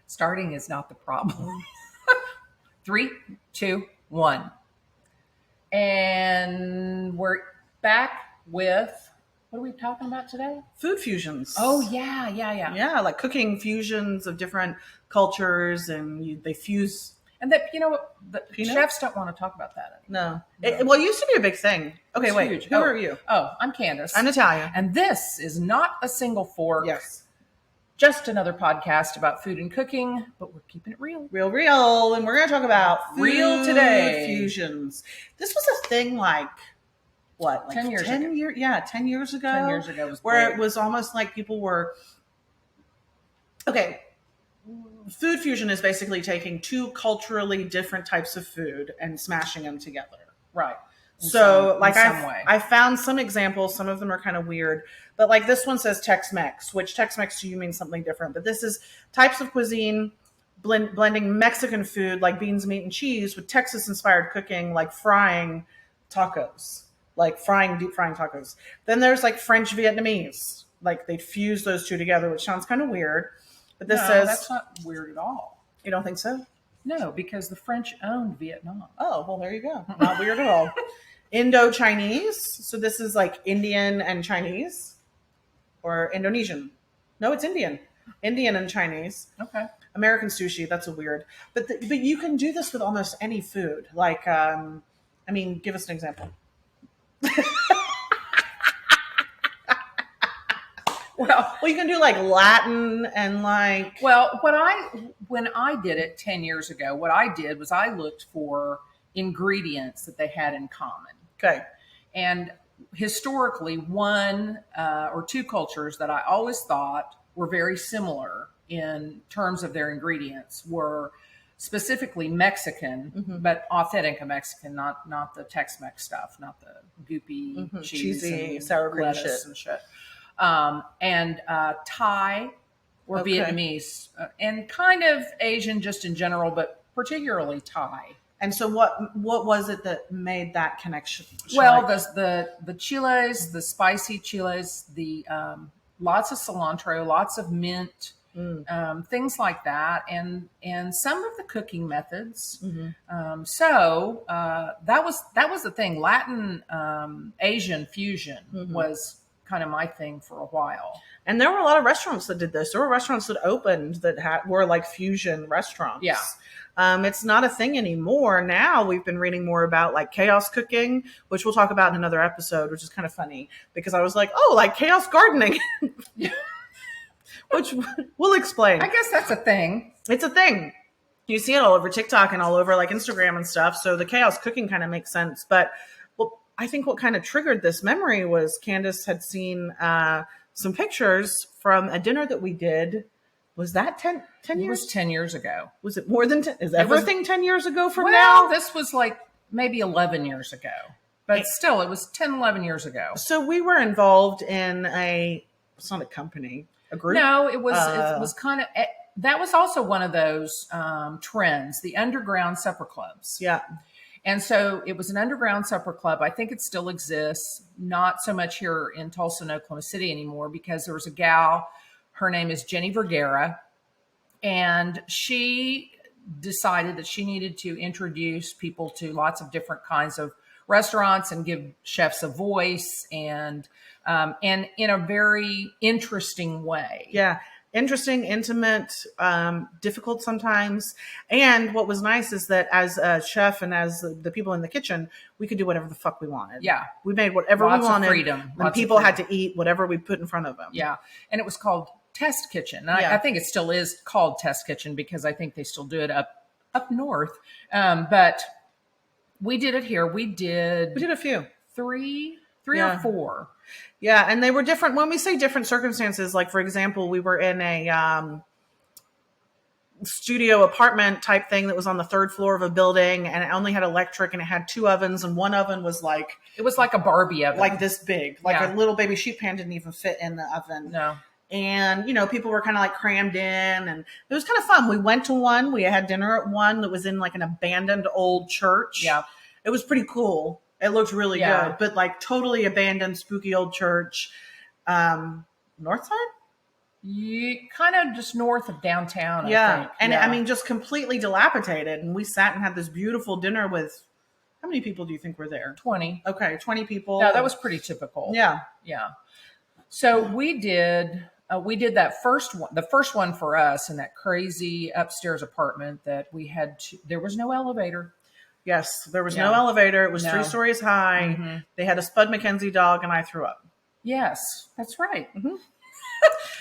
Starting is not the problem. 3, 2, 1. And we're back with, what are we talking about today? Food fusions. Oh, yeah. Yeah, like cooking fusions of different cultures, and they fuse. And that, the chefs don't want to talk about that anymore. No. It used to be a big thing. Okay, It's wait. huge. Who are you? Oh, I'm Candace. I'm Natalia. And this is not a single fork. Yes. Just another podcast about food and cooking, but we're keeping it real. Real. And we're going to talk about real today fusions. This was a thing like, what? Like 10 years ago. 10 years? Yeah, 10 years ago. 10 years ago was where big. It was almost like people were... Okay. Food fusion is basically taking two culturally different types of food and smashing them together. Right. So, I found some examples. Some of them are kind of weird. But, like, this one says Tex-Mex, which Tex-Mex to you means something different. But this is types of cuisine blending Mexican food, like beans, meat, and cheese, with Texas-inspired cooking, like frying tacos. Like, deep frying tacos. Then there's, like, French-Vietnamese. Like, they fuse those two together, which sounds kind of weird. But this says... that's not weird at all. You don't think so? No, because the French owned Vietnam. Oh, well, there you go. Not weird at all. Indo-Chinese. So this is like Indian and Chinese. Or Indonesian. No, it's Indian. Indian and Chinese. Okay. American sushi. That's a weird. But you can do this with almost any food. Like, give us an example. Well, you can do like Latin and like... Well, when I did it 10 years ago, what I did was I looked for ingredients that they had in common. Okay. And historically, one or two cultures that I always thought were very similar in terms of their ingredients were specifically Mexican, but authentic Mexican, not the Tex-Mex stuff, not the goopy cheese cheesy and sour cream lettuce and shit. And Thai or Vietnamese, and kind of Asian just in general, but particularly Thai. And so what was it that made that connection? Well, the chiles, the spicy chiles, the lots of cilantro, lots of mint, things like that, and some of the cooking methods. So that was the thing. Latin Asian fusion was kind of my thing for a while. And there were a lot of restaurants that did this. There were restaurants that opened that were like fusion restaurants. Yeah. It's not a thing anymore. Now we've been reading more about like chaos cooking, which we'll talk about in another episode, which is kind of funny because I was like, oh, like chaos gardening, which we'll explain. I guess that's a thing. It's a thing. You see it all over TikTok and all over like Instagram and stuff. So the chaos cooking kind of makes sense. But I think what kind of triggered this memory was Candace had seen some pictures from a dinner that we did. Was that 10 years? It was 10 years ago. Was it more than 10? Is everything 10 years ago from now? now? This was like maybe 11 years ago. But still, it was 10, 11 years ago. So we were involved in it's not a company, a group? No, it was kind of, that was also one of those trends, the underground supper clubs. Yeah. And so it was an underground supper club. I think it still exists, not so much here in Tulsa and Oklahoma City anymore, because there was a gal, her name is Jenny Vergara, and she decided that she needed to introduce people to lots of different kinds of restaurants and give chefs a voice and in a very interesting way. Yeah. Interesting, intimate, difficult sometimes. And what was nice is that as a chef and as the people in the kitchen, we could do whatever the fuck we wanted. Yeah. We made whatever Lots we wanted. Of freedom. And people had to eat whatever we put in front of them. Yeah. And it was called Test Kitchen. And yeah. I think it still is called Test Kitchen because I think they still do it up north. But we did it here. We did a few. Three yeah. or four. Yeah, and they were different. When we say different circumstances, like, for example, we were in a studio apartment type thing that was on the third floor of a building, and it only had electric, and it had two ovens, and one oven was like... It was like a Barbie oven. Like this big. Like a little baby sheet pan didn't even fit in the oven. No. And, people were kind of like crammed in, and it was kind of fun. We went to one. We had dinner at one that was in like an abandoned old church. Yeah. It was pretty cool. It looked really good, but like totally abandoned, spooky old church. North side? You kind of just north of downtown, I Yeah. think. And Yeah. I mean, just completely dilapidated. And we sat and had this beautiful dinner with, how many people do you think were there? 20. Okay, 20 people. No, that was pretty typical. Yeah. Yeah. So we did that first one, the first one for us in that crazy upstairs apartment that we had to, there was no elevator. Yes, there was Yeah. no elevator. It was No. 3 stories high. Mhm. They had a Spud McKenzie dog, and I threw up. Yes, that's right. Mhm.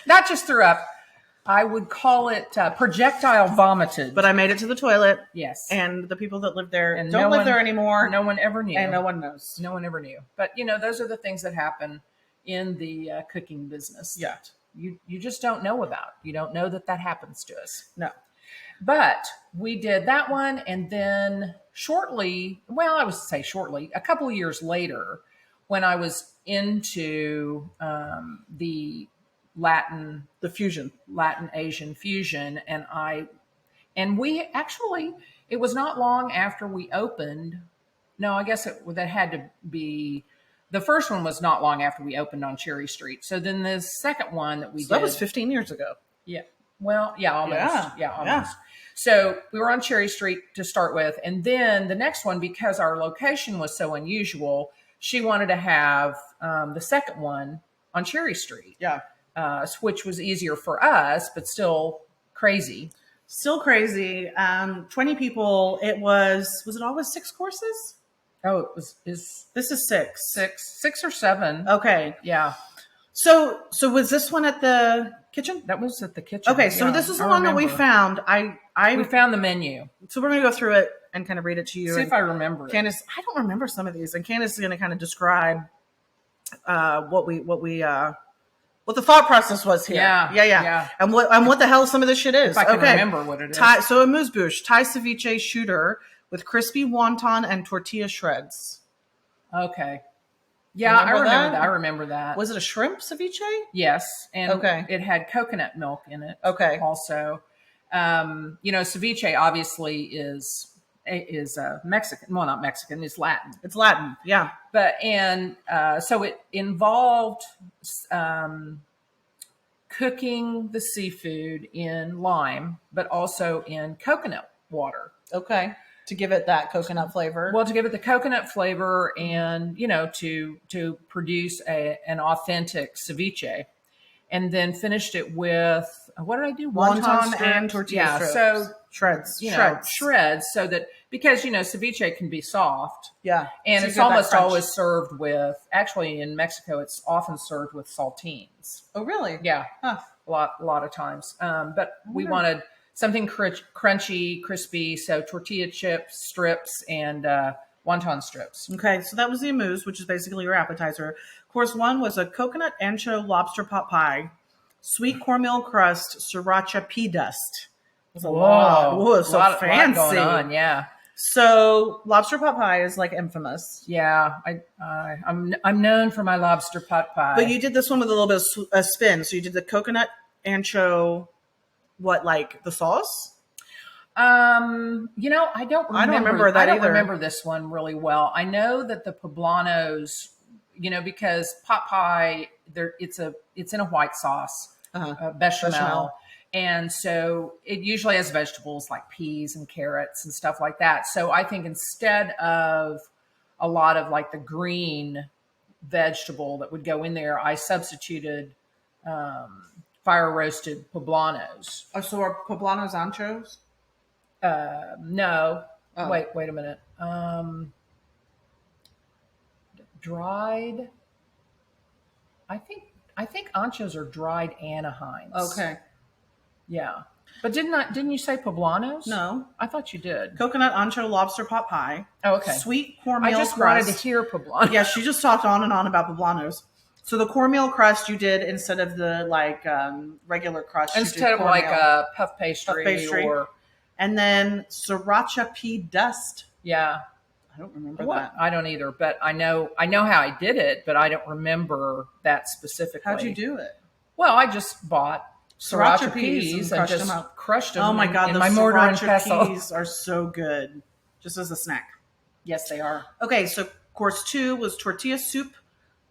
Not just threw up. I would call it projectile vomited. But I made it to the toilet, yes. and the people that live there And don't no live one- there anymore, No one ever knew. and no one knows. No one ever knew. But those are the things that happen in the cooking business. Yeah. that you just don't know about. You don't know that happens to us. No. But we did that one, and then shortly, well, I would say shortly, a couple of years later, when I was into the Latin Asian fusion, and we actually, it was not long after we opened. No, I guess that had to be. The first one was not long after we opened on Cherry Street. So then the second one that we did. That was 15 years ago. Yeah. Well, yeah, almost. Yeah, almost. yeah. So we were on Cherry Street to start with. And then the next one, because our location was so unusual, she wanted to have the second one on Cherry Street. Yeah. Which was easier for us, but still crazy. Still crazy. 20 people. It was it always 6 courses? Oh, it was This is 6. six or seven. Okay. Yeah. So was this one at the kitchen? That was at the kitchen. Okay, so Yeah, this is the I one that we remember. found. We found the menu. So we're gonna go through it and kind of read it to you. See and if I remember it. Candace, I don't remember some of these, and Candace is gonna kind of describe what the thought process was here. Yeah. And what the hell some of this shit is. If I can Okay. remember what it is. So a amuse-bouche, Thai ceviche shooter with crispy wonton and tortilla shreds. Okay. Yeah, Remember that? I remember that. Was it a shrimp ceviche? Yes, and Okay. it had coconut milk in it. Okay. Also, ceviche obviously is Mexican. Well, not Mexican. It's Latin. It's Latin. Yeah. But so it involved cooking the seafood in lime, but also in coconut water. Okay. To give it that coconut flavor. Well, to give it the coconut flavor and, to produce an authentic ceviche. And then finished it with, what did I do? Wonton strips? and tortilla Yeah, strips. so, Shreds. shreds so that, because, ceviche can be soft. Yeah. And So you it's get that almost crunch. always served with, actually in Mexico, it's often served with saltines. Oh, really? Yeah, Huh. a lot of times. But we wonder. wanted something crunchy, crispy. So tortilla chips, strips, and wonton strips. Okay, so that was the amuse, which is basically your appetizer. Course 1 was a coconut ancho lobster pot pie, sweet cornmeal crust, sriracha pea dust. It was a lot. Whoa, so fancy. Lot going on, yeah. So lobster pot pie is like infamous. Yeah, I'm known for my lobster pot pie. But you did this one with a little bit of a spin. So you did the coconut ancho, the sauce? I don't remember. I don't remember that I don't either. remember this one really well. I know that the poblanos, because pot pie, it's in a white sauce, bechamel. And so it usually has vegetables like peas and carrots and stuff like that. So I think instead of a lot of like the green vegetable that would go in there, I substituted fire roasted poblanos. Oh, so are poblanos anchos? No, Oh. wait a minute. Dried. I think anchos are dried Anaheims. Okay. Yeah, but didn't you say poblanos? No. I thought you did. Coconut ancho lobster pot pie. Oh, okay. Sweet cornmeal I just crust. wanted to hear poblano. Yeah, she just talked on and on about poblanos. So the cornmeal crust you did instead of the regular crust. Instead you of did like cornmeal. a puff pastry, or And then sriracha pea dust. yeah. I don't remember What? that. I don't either, but I know how I did it, but I don't remember that specifically. How'd you do it? Well, I just bought sriracha peas and crushed just them up. crushed them. Oh my god, in the my mortar and sriracha pestle. peas are so good, just as a snack. Yes, they are. Okay, so course 2 was tortilla soup,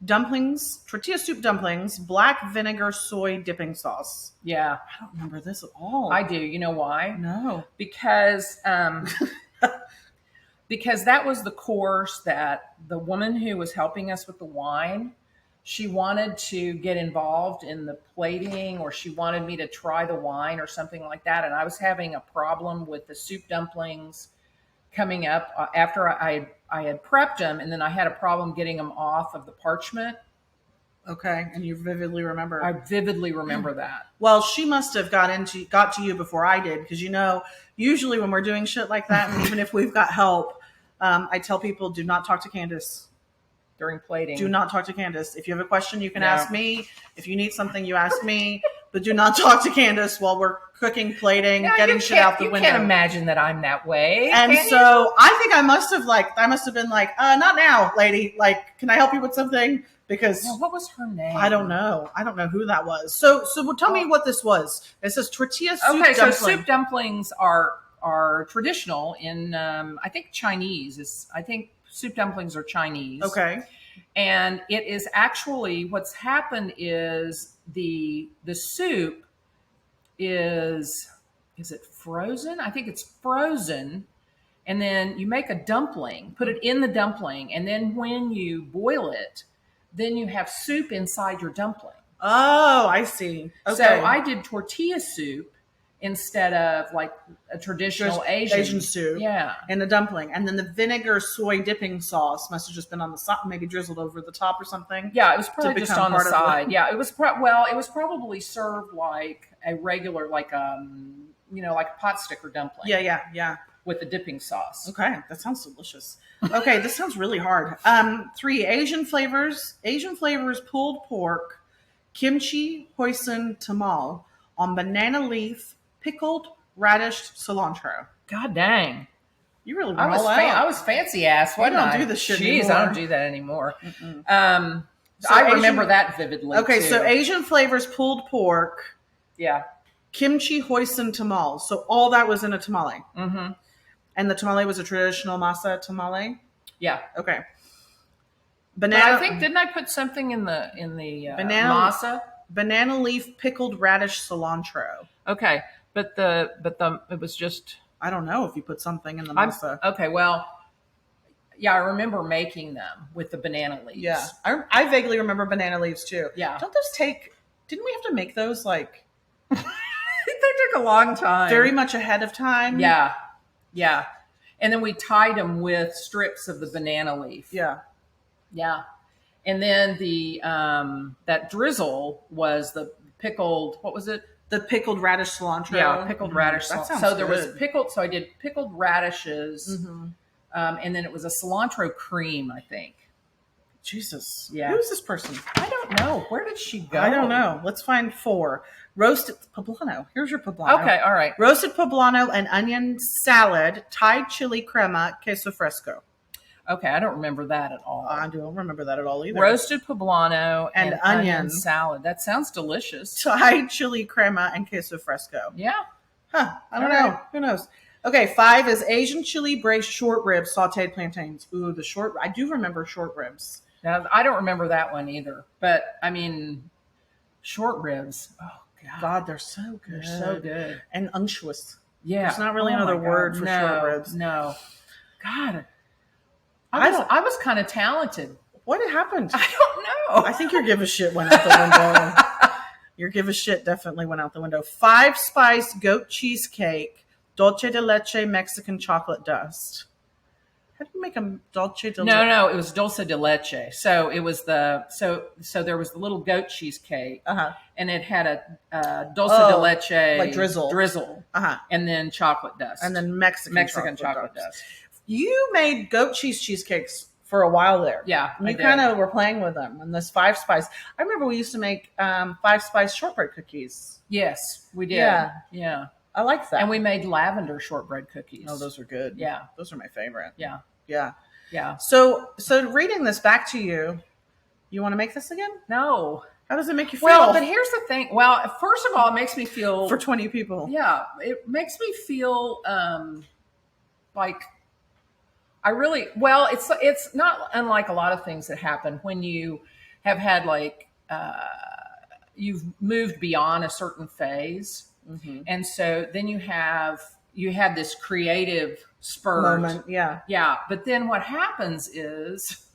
dumplings, tortilla soup dumplings, black vinegar soy dipping sauce. Yeah, I don't remember this at all. I do. You know why? No. Because because that was the course that the woman who was helping us with the wine, she wanted to get involved in the plating, or she wanted me to try the wine or something like that. And I was having a problem with the soup dumplings coming up after I had prepped them, and then I had a problem getting them off of the parchment. Okay, and you vividly remember. I vividly remember that. Well, she must have got to you before I did, because usually when we're doing shit like that, and even if we've got help, I tell people, do not talk to Candace during plating. Do not talk to Candace. If you have a question, you can ask me. If you need something, you ask me. But do not talk to Candace while we're cooking, plating, getting shit out the window. You can't imagine that I'm that way. And so I think I must have been like, not now, lady. Like, can I help you with something? Because what was her name? I don't know. I don't know who that was. So tell me what this was. It says tortilla soup dumpling. Okay, so soup dumplings are traditional in I think Chinese. I think soup dumplings are Chinese. Okay. And it is actually, what's happened is the soup is it frozen? I think it's frozen. And then you make a dumpling, put it in the dumpling, and then when you boil it, then you have soup inside your dumpling. Oh, I see. Okay. So I did tortilla soup instead of like a traditional Asian soup. Yeah. And the dumpling. And then the vinegar soy dipping sauce must have just been on the side, maybe drizzled over the top or something. Yeah, it was probably just on the side. Yeah, it was it was probably served like a regular, like like a pot sticker dumpling. Yeah. With the dipping sauce. Okay, that sounds delicious. Okay, this sounds really hard. 3 Asian flavors. Asian flavors: pulled pork, kimchi, hoisin, tamal on banana leaf, pickled radish, cilantro. God dang. You really went all out. I was fancy ass. I don't do this shit anymore. I don't do that anymore. I remember that vividly. Okay, too. So Asian flavors: pulled pork. Yeah. Kimchi, hoisin, tamal. So all that was in a tamale. Mm-hmm. And the tamale was a traditional masa tamale? Yeah. Okay. Banana. But I think, didn't I put something in the masa? Banana leaf, pickled radish, cilantro. Okay. But it was just, I don't know if you put something in the masa. Okay, well, yeah, I remember making them with the banana leaves. Yeah. I vaguely remember banana leaves too. Yeah. Don't those didn't we have to make those like they took a long time. Very much ahead of time? Yeah. Yeah. And then we tied them with strips of the banana leaf. Yeah. Yeah. And then that drizzle was the pickled, what was it? The pickled radish cilantro. Yeah, pickled radish. That sounds so there good. was so I did pickled radishes. Mm-hmm. And then it was a cilantro cream, I think. Jesus. Yeah. Who is this person? I don't know. Where did she go? I don't know. Let's find 4. Roasted poblano. Here's your poblano. Okay, all right. Roasted poblano and onion salad, Thai chili crema, queso fresco. Okay, I don't remember that at all. I don't remember that at all either. Roasted poblano and onion salad. That sounds delicious. Thai chili crema and queso fresco. Yeah. Huh. I don't know. Who knows? Okay, 5 is Asian chili braised short ribs, sauteed plantains. Ooh, I do remember short ribs. Now, I don't remember that one either. But, I mean, short ribs. Oh, God, they're so good. They're so good. And unctuous. Yeah. There's not really another word for short ribs. No. God. I was kind of talented. What happened? I don't know. I think your give a shit went out the window. Your give a shit definitely went out the window. 5-spice goat cheesecake, dulce de leche Mexican chocolate dust. How do you make a dulce de leche? No, it was dulce de leche. So it was so there was the little goat cheesecake, and it had a dulce de leche like drizzle, and then chocolate dust, and then Mexican chocolate dust. You made goat cheesecakes for a while there. Yeah, you kind of were playing with them. And this 5-spice. I remember we used to make 5-spice shortbread cookies. Yes, we did. Yeah. I like that. And we made lavender shortbread cookies. Oh, those are good. Yeah. Those are my favorite. Yeah. So reading this back to you, you want to make this again? No. How does it make you feel? Well, but here's the thing. Well, first of all, it makes me feel... For 20 people. Yeah. It makes me feel like... it's not unlike a lot of things that happen when you have had like you've moved beyond a certain phase, and so then you have this creative spurt Moment. Yeah. yeah, but then what happens is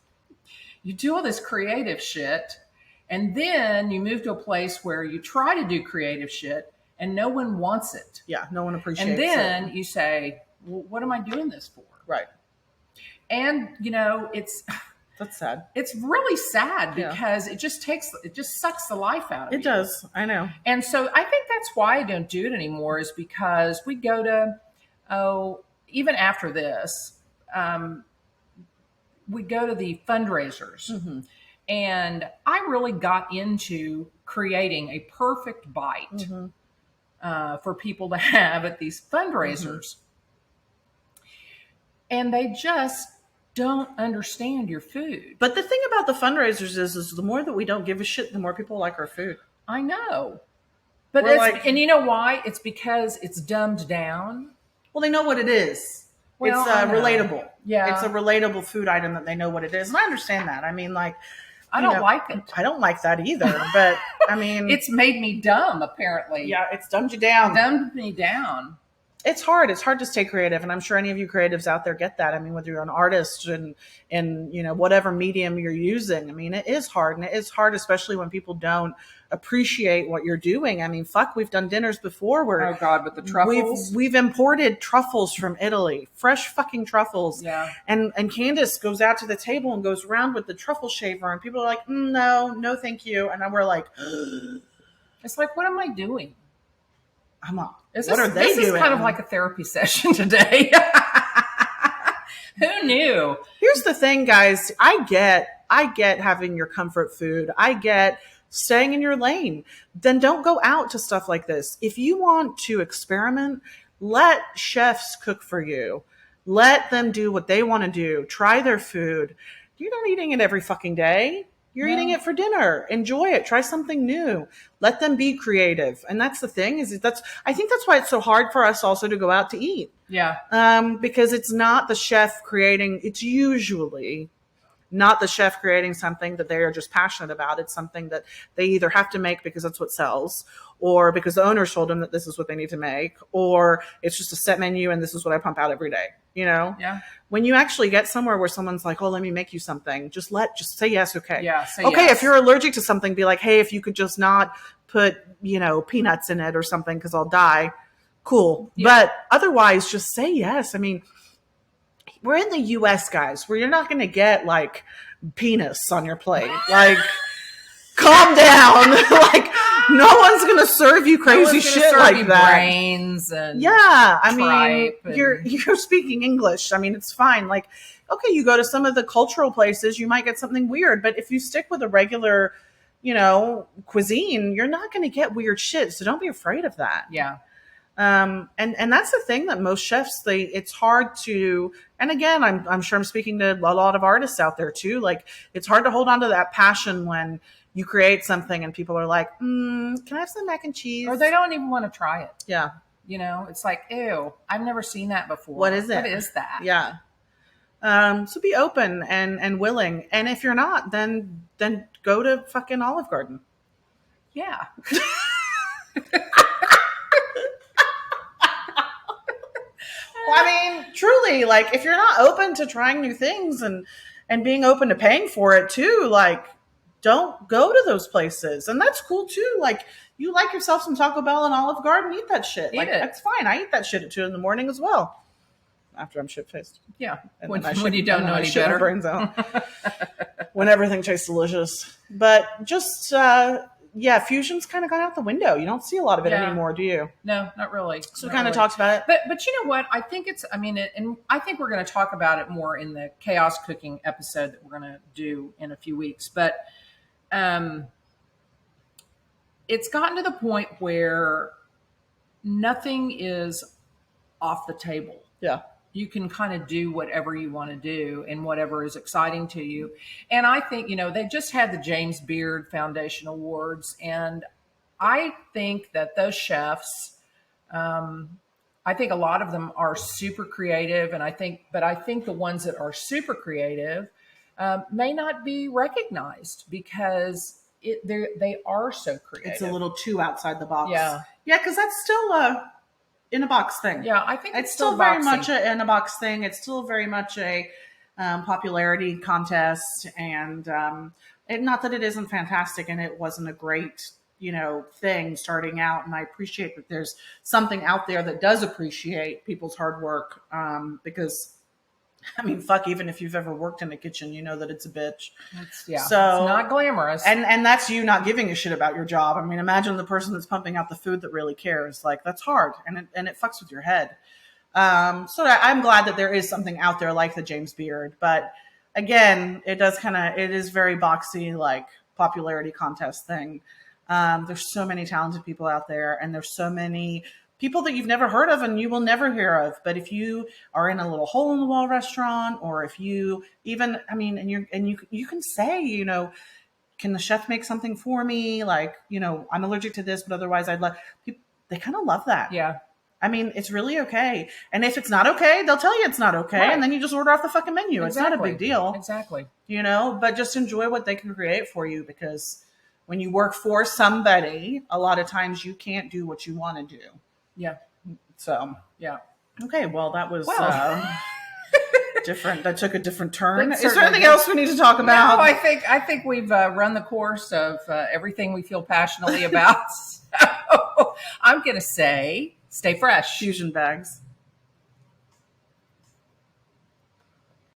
you do all this creative shit, and then you move to a place where you try to do creative shit and no one wants it. Yeah. No one appreciates And then it. you say, well, what am I doing this for? Right. And That's sad. it's really sad Yeah. because it just sucks the life out of you. It does. I know. And so I think that's why I don't do it anymore, is because we go to, even after this, we go to the fundraisers. And I really got into creating a perfect bite for people to have at these fundraisers. And they just don't understand your food. But the thing about the fundraisers is the more that we don't give a shit, the more people like our food. I know. But We're like- and you know why? It's because it's dumbed down. Well, they know what it is. Well, It's I know. relatable. Yeah. It's a relatable food item that they know what it is. And I understand that. I mean, like, I don't like it. I don't like that either. But I mean, It's made me dumb, apparently. yeah, it's dumbed you down. Dumbed me down. It's hard. It's hard to stay creative. And I'm sure any of you creatives out there get that. I mean, whether you're an artist and whatever medium you're using, I mean, it is hard. And it is hard, especially when people don't appreciate what you're doing. I mean, fuck, we've done dinners before where Oh God, with the truffles. we've imported truffles from Italy, fresh fucking truffles. Yeah. And Candace goes out to the table and goes around with the truffle shaver, and people are like, no, thank you. And we're like, It's like, what am I doing? what are they this doing? is kind of like a therapy session today. Who knew? Here's the thing, guys. I get having your comfort food. I get staying in your lane. Then don't go out to stuff like this. If you want to experiment, let chefs cook for you. Let them do what they want to do. Try their food. You're not eating it every fucking day. You're eating it for dinner. Enjoy it. Try something new. Let them be creative. And that's the thing I think that's why it's so hard for us also to go out to eat. Yeah. Because it's not the chef creating, it's usually not the chef creating something that they are just passionate about. It's something that they either have to make because that's what sells, or because the owners told them that this is what they need to make, or it's just a set menu and this is what I pump out every day. Yeah. When you actually get somewhere where someone's like, oh, let me make you something, just say yes. Okay. Yeah. Say Okay. yes. If you're allergic to something, be like, hey, if you could just not put, peanuts in it or something, cause I'll die. Cool. Yeah. But otherwise just say yes. I mean, we're in the US, guys, where you're not going to get like penis on your plate. Like, calm down. Like, no one's going to serve you crazy shit like that. Brains and Yeah, I mean, tripe and- you're speaking English. I mean, it's fine. Like, okay, you go to some of the cultural places, you might get something weird, but if you stick with a regular, cuisine, you're not going to get weird shit. So don't be afraid of that. Yeah. And that's the thing that most chefs, it's hard to, and again, I'm sure I'm speaking to a lot of artists out there too. Like, it's hard to hold on to that passion when you create something and people are like, can I have some mac and cheese? Or they don't even want to try it. Yeah. It's like, ew, I've never seen that before. What is it? What is that? Yeah. So be open and willing. And if you're not, then go to fucking Olive Garden. Yeah. Well, I mean, truly, like, if you're not open to trying new things and being open to paying for it too, like, don't go to those places. And that's cool too. Like, you like yourself some Taco Bell and Olive Garden, eat that shit. Eat Like, it. that's fine. I eat that shit at 2 a.m. as well. After I'm shit-faced. Yeah. And When then I you shit- don't and know then I any shit my better. brains out. When everything tastes delicious. But just, fusion's kind of gone out the window. You don't see a lot of it Yeah. anymore, do you? No, not really. So Not kind of really. talks about it. But you know what? I think and I think we're going to talk about it more in the chaos cooking episode that we're going to do in a few weeks. But it's gotten to the point where nothing is off the table. Yeah. You can kind of do whatever you want to do and whatever is exciting to you. And I think, they just had the James Beard Foundation Awards. And I think that those chefs, I think a lot of them are super creative. And I think the ones that are super creative may not be recognized because they are so creative. It's a little too outside the box. Yeah. Yeah, because that's still a in a box thing. Yeah, I think it's still very much a in a box thing. It's still very much a popularity contest, and not that it isn't fantastic and it wasn't a great thing starting out. And I appreciate that there's something out there that does appreciate people's hard work, because I mean, fuck, even if you've ever worked in a kitchen, you know that it's a bitch. So it's not glamorous. And that's you not giving a shit about your job. I mean, imagine the person that's pumping out the food that really cares. Like, that's hard, and it fucks with your head. So I'm glad that there is something out there like the James Beard. But again, it is very boxy, like popularity contest thing. There's so many talented people out there, and there's so many people that you've never heard of and you will never hear of. But if you are in a little hole in the wall restaurant, or if you even, I mean, and you can say, can the chef make something for me? Like, I'm allergic to this, but otherwise I'd love people. They kind of love that. Yeah. I mean, it's really okay. And if it's not okay, they'll tell you it's not okay. Right. And then you just order off the fucking menu. Exactly. It's not a big deal. Exactly. But just enjoy what they can create for you, because when you work for somebody, a lot of times you can't do what you want to do. Yeah. So, yeah. Okay. Well, that was different. That took a different turn. Is there anything else we need to talk about? No, I think we've run the course of everything we feel passionately about. So I'm going to say, stay fresh. Fusion bags.